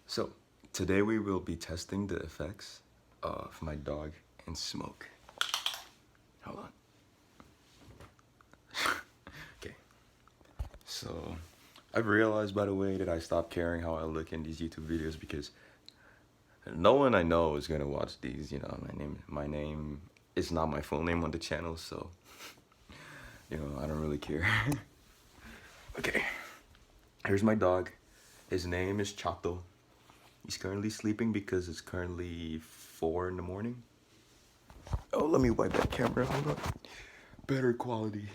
So, today we will be testing the effects of my dog and smoke. Hold on. Okay. So, I've realized, by the way, that I stopped caring how I look in these YouTube videos because no one I know is gonna watch these. You know, my name is not my full name on the channel, so I don't really care. Okay. Here's my dog. His name is Chato. He's currently sleeping because it's currently 4 in the morning. Oh, let me wipe that camera. Hold on. Better quality.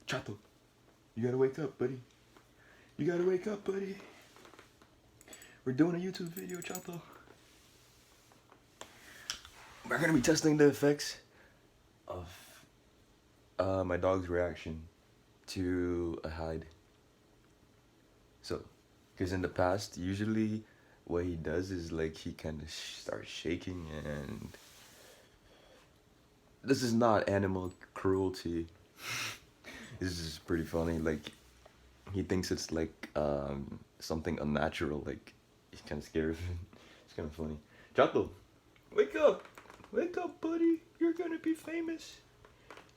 Chato, you gotta wake up, buddy. You gotta wake up, buddy. We're doing a YouTube video, Chato. We're gonna be testing the effects of my dog's reaction to a hide. So, because in the past, usually what he does is like he kind of starts shaking, and this is not animal cruelty. This is pretty funny. Like, he thinks it's like something unnatural. Like, he's kind of scared of it. It's kind of funny. Chato, wake up! Wake up, buddy! You're gonna be famous.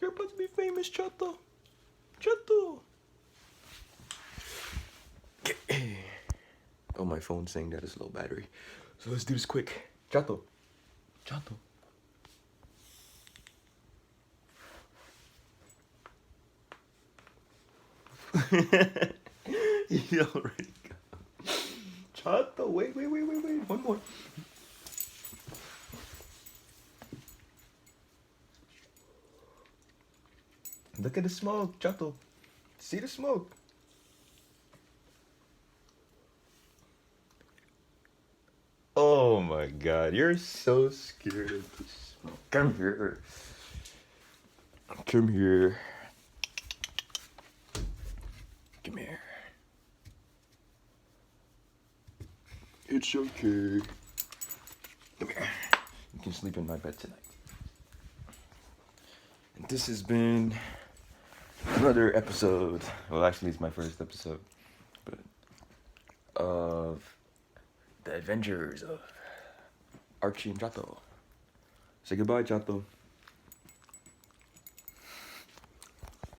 You're about to be famous, Chato. Chato. Oh, my phone's saying that it's low battery. So let's do this quick. Chato. Chato. He already got. Chato, wait. One more. Look at the smoke, Chato. See the smoke. Oh my god, you're so scared of the smoke. Come here. Come here. Come here. It's okay. Come here. You can sleep in my bed tonight. And this has been another episode. Well, actually, it's my first episode. But of the adventures of Archie and Chato. Say goodbye, Chato.